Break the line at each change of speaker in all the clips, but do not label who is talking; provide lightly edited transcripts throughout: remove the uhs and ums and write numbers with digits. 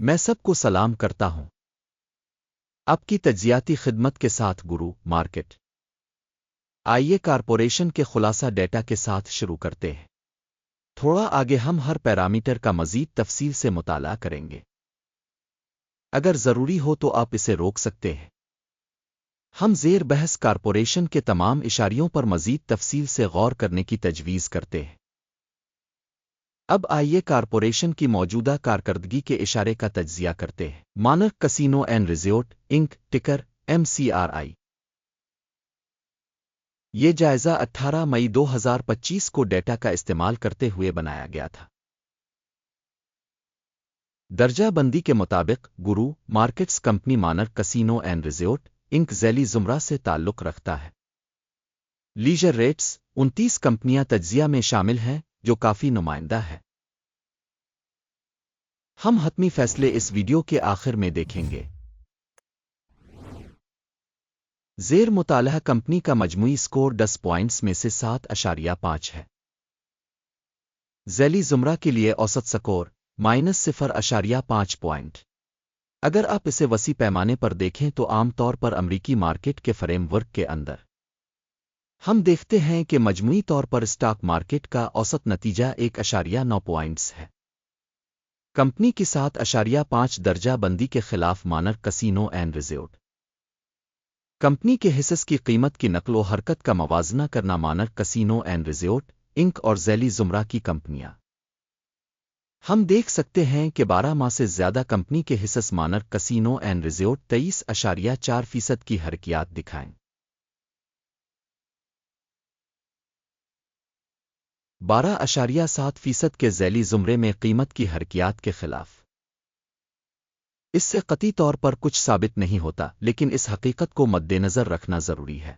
میں سب کو سلام کرتا ہوں آپ کی تجزیاتی خدمت کے ساتھ گرو مارکیٹ آئیے کارپوریشن کے خلاصہ ڈیٹا کے ساتھ شروع کرتے ہیں۔ تھوڑا آگے ہم ہر پیرامیٹر کا مزید تفصیل سے مطالعہ کریں گے۔ اگر ضروری ہو تو آپ اسے روک سکتے ہیں۔ ہم زیر بحث کارپوریشن کے تمام اشاریوں پر مزید تفصیل سے غور کرنے کی تجویز کرتے ہیں۔ اب آئیے کارپوریشن کی موجودہ کارکردگی کے اشارے کا تجزیہ کرتے ہیں۔ مانرک کسینو اینڈ ریزورٹ انک ٹکر MCRI۔ یہ جائزہ 18 مئی 2025 کو ڈیٹا کا استعمال کرتے ہوئے بنایا گیا تھا۔ درجہ بندی کے مطابق grow markets company Monarch casino and resort Inc ذیلی زمرہ سے تعلق رکھتا ہے۔ لیجر ریٹس 29 کمپنیاں تجزیہ میں شامل ہیں جو کافی نمائندہ ہے۔ ہم حتمی فیصلے اس ویڈیو کے آخر میں دیکھیں گے۔ زیر مطالعہ کمپنی کا مجموعی سکور 10 پوائنٹس میں سے 7.5 ہے۔ ذیلی زمرہ کے لیے اوسط سکور -0.5 پوائنٹ۔ اگر آپ اسے وسیع پیمانے پر دیکھیں تو عام طور پر امریکی مارکیٹ کے فریم ورک کے اندر ہم دیکھتے ہیں کہ مجموعی طور پر اسٹاک مارکیٹ کا اوسط نتیجہ 1.9 پوائنٹس ہے۔ کمپنی کی 7.5 درجہ بندی کے خلاف مانرک کسینو اینڈ ریزورٹ کمپنی کے حصص کی قیمت کی نقل و حرکت کا موازنہ کرنا مانرک کسینو اینڈ ریزورٹ انک اور ذیلی زمرہ کی کمپنیاں۔ ہم دیکھ سکتے ہیں کہ 12 ماہ سے زیادہ کمپنی کے حصص مانرک کسینو اینڈ ریزورٹ 23.4% کی حرکیات دکھائیں۔ 12.7% کے ذیلی زمرے میں قیمت کی حرکیات کے خلاف۔ اس سے قطعی طور پر کچھ ثابت نہیں ہوتا، لیکن اس حقیقت کو مد نظر رکھنا ضروری ہے۔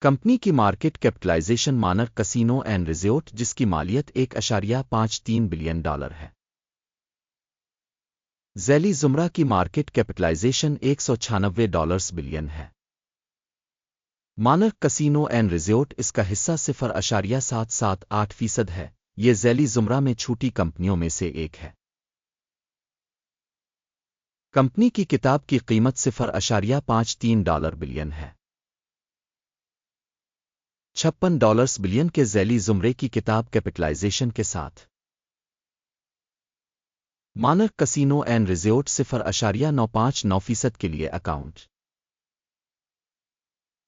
کمپنی کی market capitalisation Monarch casino and resort جس کی مالیت $1.53 بلین ہے۔ ذیلی زمرہ کی مارکیٹ کیپٹلائزیشن $196 بلین ہے۔ مانرک کسینو اینڈ ریزورٹ اس کا حصہ 0.778% ہے۔ یہ ذیلی زمرہ میں چھوٹی کمپنیوں میں سے ایک ہے۔ کمپنی کی کتاب کی قیمت $0.53 بلین ہے۔ $56 بلین کے ذیلی زمرے کی کتاب کیپٹلائزیشن کے ساتھ مانرک کسینو اینڈ ریزورٹ 0.959% کے لیے اکاؤنٹ۔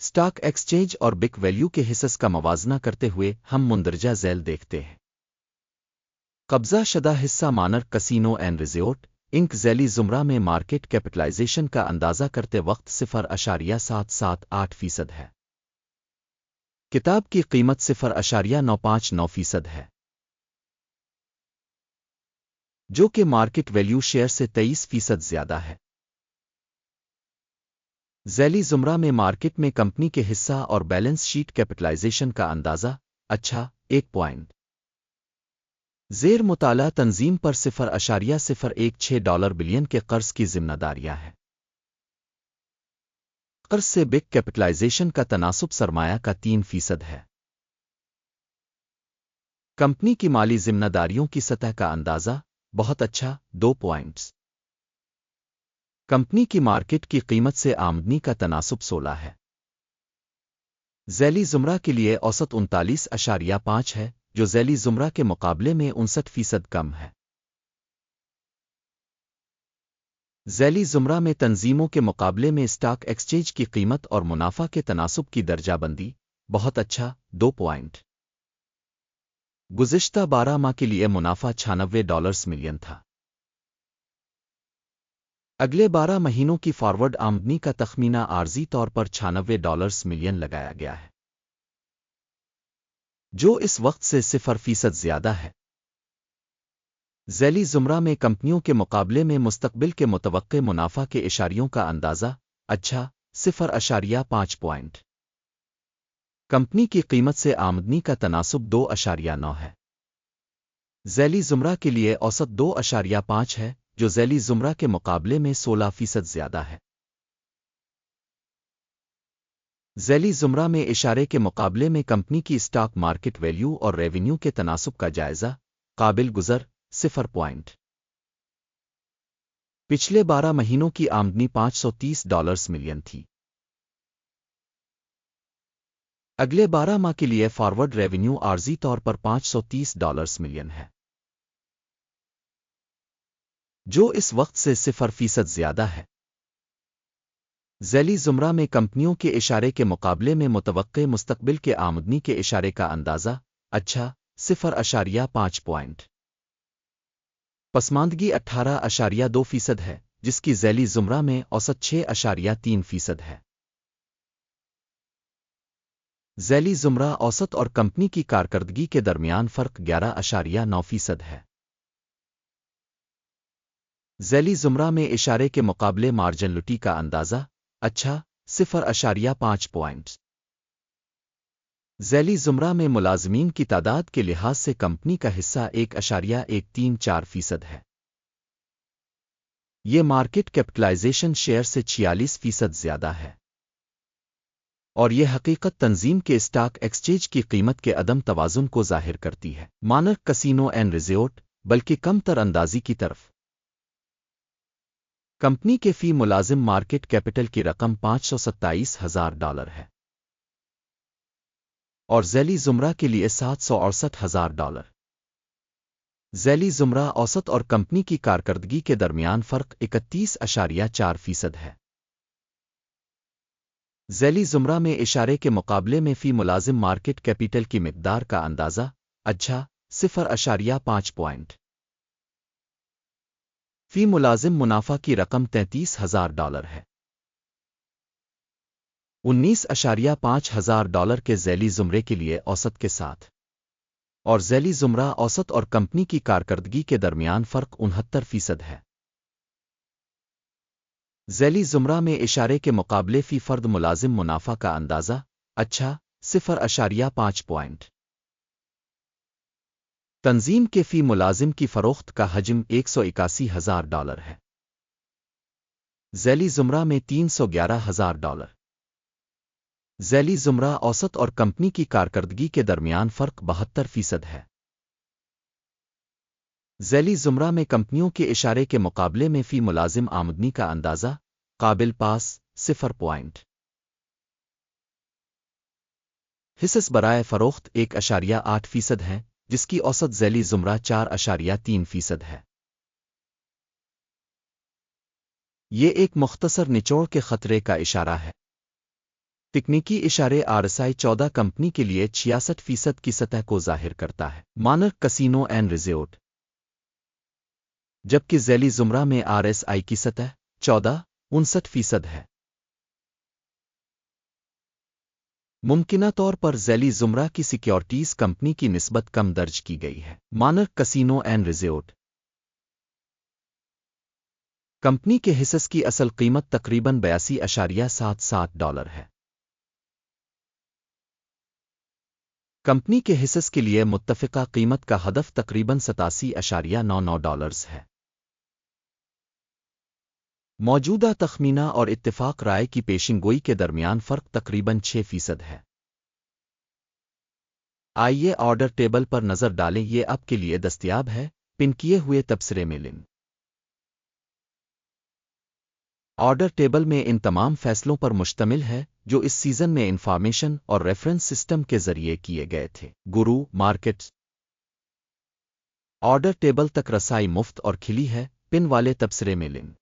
اسٹاک ایکسچینج اور بک ویلیو کے حصص کا موازنہ کرتے ہوئے ہم مندرجہ ذیل دیکھتے ہیں۔ قبضہ شدہ حصہ مانرک کسینو اینڈ ریزورٹ انک ذیلی زمرہ میں مارکیٹ کیپٹلائزیشن کا اندازہ کرتے وقت 0.778% ہے۔ کتاب کی قیمت 0.959% ہے، جو کہ مارکیٹ ویلیو شیئر سے 23% زیادہ ہے۔ ذیلی زمرہ میں مارکیٹ میں کمپنی کے حصہ اور بیلنس شیٹ کیپٹلائزیشن کا اندازہ 1 پوائنٹ۔ زیر مطالعہ تنظیم پر $0.016 بلین کے قرض کی ذمہ داریاں ہیں۔ قرض سے بک کیپٹلائزیشن کا تناسب سرمایہ کا 3% ہے۔ کمپنی کی مالی ذمہ داریوں کی سطح کا اندازہ بہت اچھا 2 پوائنٹس۔ کمپنی کی مارکیٹ کی قیمت سے آمدنی کا تناسب 16 ہے۔ ذیلی زمرہ کے لیے اوسط 39.5 ہے، جو ذیلی زمرہ کے مقابلے میں 59% کم ہے۔ ذیلی زمرہ میں تنظیموں کے مقابلے میں اسٹاک ایکسچینج کی قیمت اور منافع کے تناسب کی درجہ بندی بہت اچھا 2 پوائنٹ۔ گزشتہ 12 ماہ کے لیے منافع $96 ملین تھا۔ اگلے 12 مہینوں کی فارورڈ آمدنی کا تخمینہ عارضی طور پر $96 ملین لگایا گیا ہے، جو اس وقت سے 0% زیادہ ہے۔ ذیلی زمرہ میں کمپنیوں کے مقابلے میں مستقبل کے متوقع منافع کے اشاریوں کا اندازہ اچھا 0.5 پوائنٹ۔ کمپنی کی قیمت سے آمدنی کا تناسب 2.9 ہے۔ ذیلی زمرہ کے لیے اوسط 2.5 ہے، جو ذیلی زمرہ کے مقابلے میں 16% زیادہ ہے۔ ذیلی زمرہ میں اشارے کے مقابلے میں کمپنی کی اسٹاک مارکیٹ ویلیو اور ریونیو کے تناسب کا جائزہ قابل گزر 0 پوائنٹ۔ پچھلے 12 مہینوں کی آمدنی $530 ملین تھی۔ اگلے 12 ماہ کے لیے فارورڈ ریونیو عارضی طور پر $530 ملین ہے، جو اس وقت سے 0% زیادہ ہے۔ ذیلی زمرہ میں کمپنیوں کے اشارے کے مقابلے میں متوقع مستقبل کے آمدنی کے اشارے کا اندازہ اچھا 0.5 پوائنٹ پسماندگی 18.2% ہے، جس کی ذیلی زمرہ میں اوسط 6.3% ہے۔ ذیلی زمرہ اوسط اور کمپنی کی کارکردگی کے درمیان فرق 11.9% ہے۔ ذیلی زمرہ میں اشارے کے مقابلے مارجنلٹی کا اندازہ اچھا 0.5 پوائنٹ ذیلی زمرہ میں ملازمین کی تعداد کے لحاظ سے کمپنی کا حصہ 1.134% ہے۔ یہ مارکیٹ کیپٹلائزیشن شیئر سے 46% زیادہ ہے، اور یہ حقیقت تنظیم کے اسٹاک ایکسچینج کی قیمت کے عدم توازن کو ظاہر کرتی ہے، مانر کسینو اینڈ ریزورٹ، بلکہ کم تر اندازی کی طرف۔ کمپنی کے فی ملازم مارکیٹ کیپٹل کی رقم $527,000 ہے، اور ذیلی زمرہ کے لیے $768,000۔ ذیلی زمرہ اوسط اور کمپنی کی کارکردگی کے درمیان فرق 31.4% ہے۔ ذیلی زمرہ میں اشارے کے مقابلے میں فی ملازم مارکیٹ کیپٹل کی مقدار کا اندازہ اچھا 0.5 پوائنٹ فی ملازم منافع کی رقم $33,000 ہے۔ $19,500 کے ذیلی زمرے کے لیے اوسط کے ساتھ، اور ذیلی زمرہ اوسط اور کمپنی کی کارکردگی کے درمیان فرق 69% ہے۔ ذیلی زمرہ میں اشارے کے مقابلے فی فرد ملازم منافع کا اندازہ اچھا 0.5 پوائنٹ تنظیم کے فی ملازم کی فروخت کا حجم $181,000 ہے۔ ذیلی زمرہ میں $311,000۔ ذیلی زمرہ اوسط اور کمپنی کی کارکردگی کے درمیان فرق 72% ہے۔ ذیلی زمرہ میں کمپنیوں کے اشارے کے مقابلے میں فی ملازم آمدنی کا اندازہ قابل پاس 0 حصص برائے فروخت 1.8% ہے، جس کی اوسط ذیلی زمرہ 4.3% ہے۔ یہ ایک مختصر نچوڑ کے خطرے کا اشارہ ہے۔ تکنیکی اشارے RSI 14 کمپنی کے لیے 66% کی سطح کو ظاہر کرتا ہے، مانر کسینو اینڈ ریزورٹ، جبکہ ذیلی زمرہ میں RSI کی سطح 59% ہے۔ ممکنہ طور پر ذیلی زمرہ کی سیکیورٹیز کمپنی کی نسبت کم درج کی گئی ہے، مانر کسینو اینڈ ریزورٹ۔ کمپنی کے حصص کی اصل قیمت تقریباً $82.77 ہے۔ کمپنی کے حصص کے لیے متفقہ قیمت کا ہدف تقریباً $87.99 ہے۔ موجودہ تخمینہ اور اتفاق رائے کی پیشن گوئی کے درمیان فرق تقریباً 6% ہے۔ آئیے آرڈر ٹیبل پر نظر ڈالیں، یہ آپ کے لیے دستیاب ہے، پن کیے ہوئے تبصرے میں لنک۔ آرڈر ٹیبل میں ان تمام فیصلوں پر مشتمل ہے جو اس سیزن میں انفارمیشن اور ریفرنس سسٹم کے ذریعے کیے گئے تھے۔ گرو مارکیٹس آرڈر ٹیبل تک رسائی مفت اور کھلی ہے، پن والے تبصرے میں لنک۔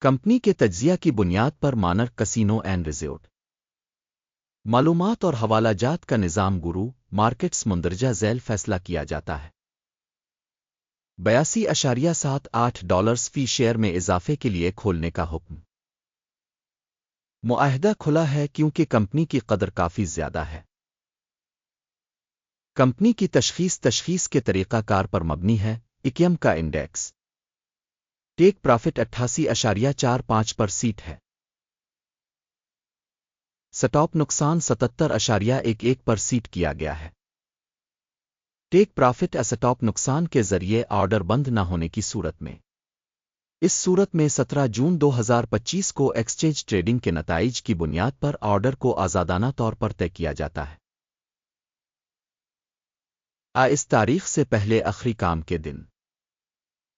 کمپنی کے تجزیہ کی بنیاد پر مانر کسینو اینڈ ریزورٹ معلومات اور حوالہ جات کا نظام گرو مارکیٹس مندرجہ ذیل فیصلہ کیا جاتا ہے۔ $82.78 فی شیئر میں اضافے کے لیے کھولنے کا حکم۔ معاہدہ کھلا ہے کیونکہ کمپنی کی قدر کافی زیادہ ہے۔ کمپنی کی تشخیص کے طریقہ کار پر مبنی ہے۔ اکیم کا انڈیکس ٹیک پرافٹ 88.45% ہے۔ سٹاپ نقصان 77.11% کیا گیا ہے۔ ٹیک پرافٹ اسٹاپ نقصان کے ذریعے آرڈر بند نہ ہونے کی صورت میں، اس صورت میں 17 جون 2025 کو ایکسچینج ٹریڈنگ کے نتائج کی بنیاد پر آرڈر کو آزادانہ طور پر طے کیا جاتا ہے۔ اس تاریخ سے پہلے آخری کام کے دن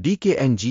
DKNG